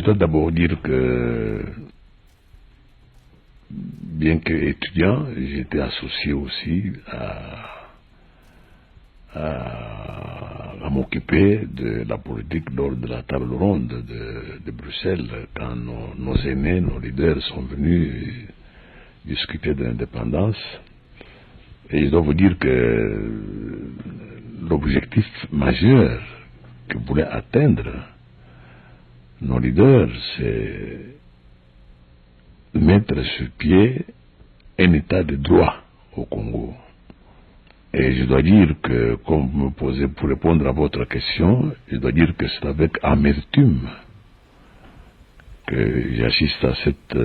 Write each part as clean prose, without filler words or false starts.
dois d'abord dire que, bien qu'étudiant, j'étais associé aussi à m'occuper de la politique lors de la table ronde de Bruxelles, quand nos aînés, nos leaders sont venus discuter de l'indépendance. Et je dois vous dire que l'objectif majeur que voulaient atteindre nos leaders, c'est mettre sur pied un état de droit au Congo. Et je dois dire que, comme vous me posez pour répondre à votre question, je dois dire que c'est avec amertume que j'assiste à cette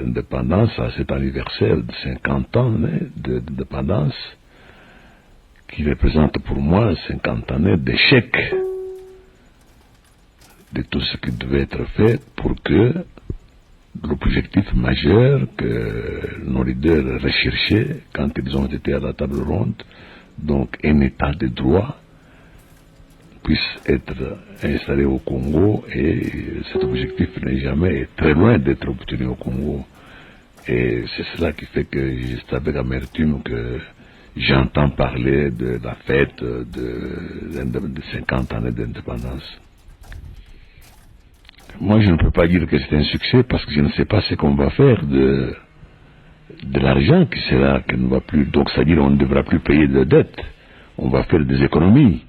indépendance, à cet anniversaire de 50 ans d'indépendance, qui représente pour moi 50 années d'échec de tout ce qui devait être fait pour que l'objectif majeur que nos leaders recherchaient quand ils ont été à la table ronde, donc un état de droit, puisse être installé au Congo, et cet objectif n'est jamais très loin d'être obtenu au Congo. Et c'est cela qui fait que c'est avec amertume que j'entends parler de la fête de 50 années d'indépendance. Moi, je ne peux pas dire que c'est un succès parce que je ne sais pas ce qu'on va faire de l'argent qui ne va plus. Donc, c'est-à-dire on ne devra plus payer de dettes. On va faire des économies.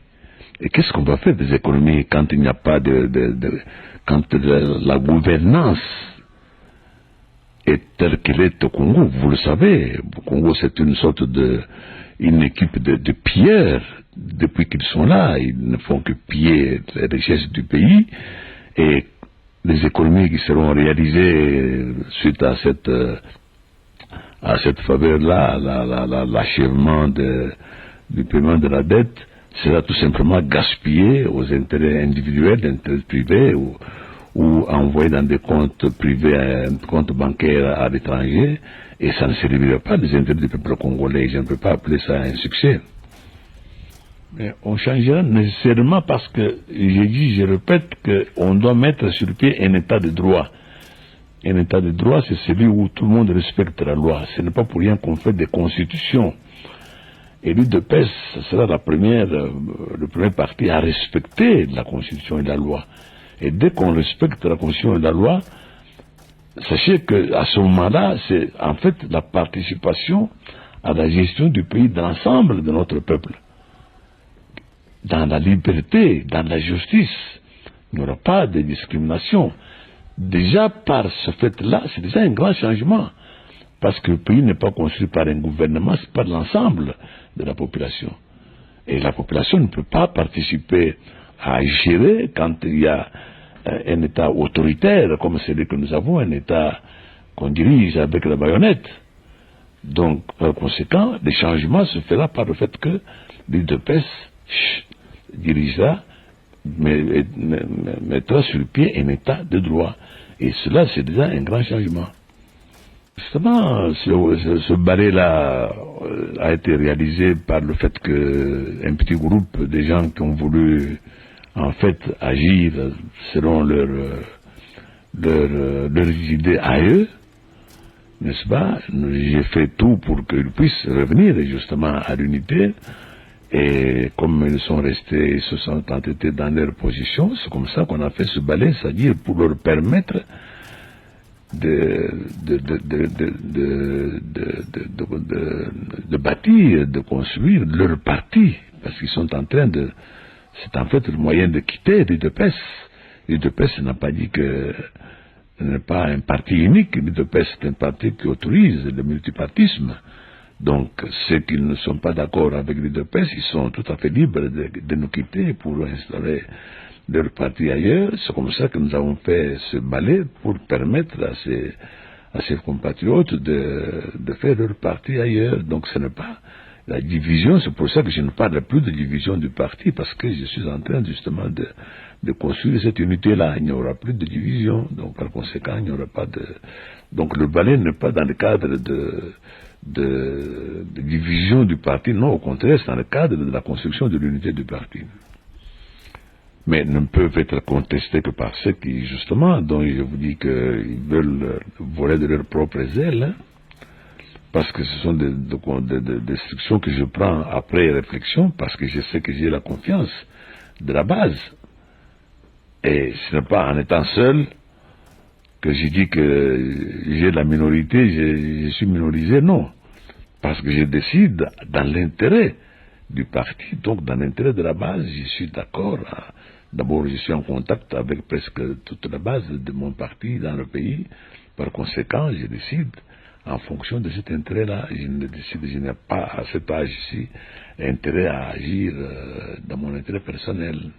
Et qu'est-ce qu'on va faire des économies quand il n'y a pas quand la gouvernance est telle qu'elle est au Congo? Vous le savez, au Congo, c'est une équipe de pilleurs. Depuis qu'ils sont là, ils ne font que piller les richesses du pays. Et les économies qui seront réalisées suite à cette faveur-là, l'achèvement du paiement de la dette, sera tout simplement gaspillé aux intérêts individuels, intérêts privés, ou envoyé dans des comptes privés, un compte bancaire à l'étranger, et ça ne servira pas des intérêts du peuple congolais. Je ne peux pas appeler ça un succès. Mais on changera nécessairement parce que, je répète, qu'on doit mettre sur pied un état de droit. Un état de droit, c'est celui où tout le monde respecte la loi. Ce n'est pas pour rien qu'on fait des constitutions. Et l'UDPS, ce sera le premier parti à respecter la Constitution et la loi. Et dès qu'on respecte la Constitution et la loi, sachez qu'à ce moment-là, c'est en fait la participation à la gestion du pays de l'ensemble de notre peuple. Dans la liberté, dans la justice, il n'y aura pas de discrimination. Déjà par ce fait-là, c'est déjà un grand changement. Parce que le pays n'est pas construit par un gouvernement, c'est par l'ensemble de la population. Et la population ne peut pas participer à gérer quand il y a un État autoritaire, comme celui que nous avons, un État qu'on dirige avec la baïonnette. Donc, par conséquent, le changement se fera par le fait que l'UDPS dirigera, mettra sur le pied un État de droit. Et cela, c'est déjà un grand changement. Justement, ce balai-là a été réalisé par le fait qu'un petit groupe de gens qui ont voulu, en fait, agir selon leurs idées à eux, n'est-ce pas? J'ai fait tout pour qu'ils puissent revenir justement à l'unité. Et comme ils sont restés, ils se sont entêtés dans leur position, c'est comme ça qu'on a fait ce balai, c'est-à-dire pour leur permettre de bâtir, de construire leur parti, parce qu'ils sont en train c'est en fait le moyen de quitter l'UDPS. L'UDPS n'a pas dit que ce n'est pas un parti unique, l'UDPS c'est un parti qui autorise le multipartisme. Donc, ceux qui ne sont pas d'accord avec l'UDPS, ils sont tout à fait libres de nous quitter pour installer leur parti ailleurs. C'est comme ça que nous avons fait ce balai pour permettre à ces compatriotes de faire leur parti ailleurs. Donc, ce n'est pas la division. C'est pour ça que je ne parle plus de division du parti, parce que je suis en train justement de construire cette unité-là. Il n'y aura plus de division. Donc, par conséquent, il n'y aura pas donc, le balai n'est pas dans le cadre de division du parti, non, au contraire, c'est dans le cadre de la construction de l'unité du parti. mais ne peuvent être contestés que par ceux qui, justement, dont je vous dis qu'ils veulent voler de leurs propres ailes, hein, parce que ce sont des instructions que je prends après réflexion, parce que je sais que j'ai la confiance de la base. Et ce n'est pas en étant seul que je dis que j'ai la minorité, je suis minorisé, non. Parce que je décide dans l'intérêt du parti, donc dans l'intérêt de la base, je suis d'accord. D'abord, je suis en contact avec presque toute la base de mon parti dans le pays. Par conséquent, je décide en fonction de cet intérêt-là. Je n'ai pas à cet âge-ci intérêt à agir dans mon intérêt personnel.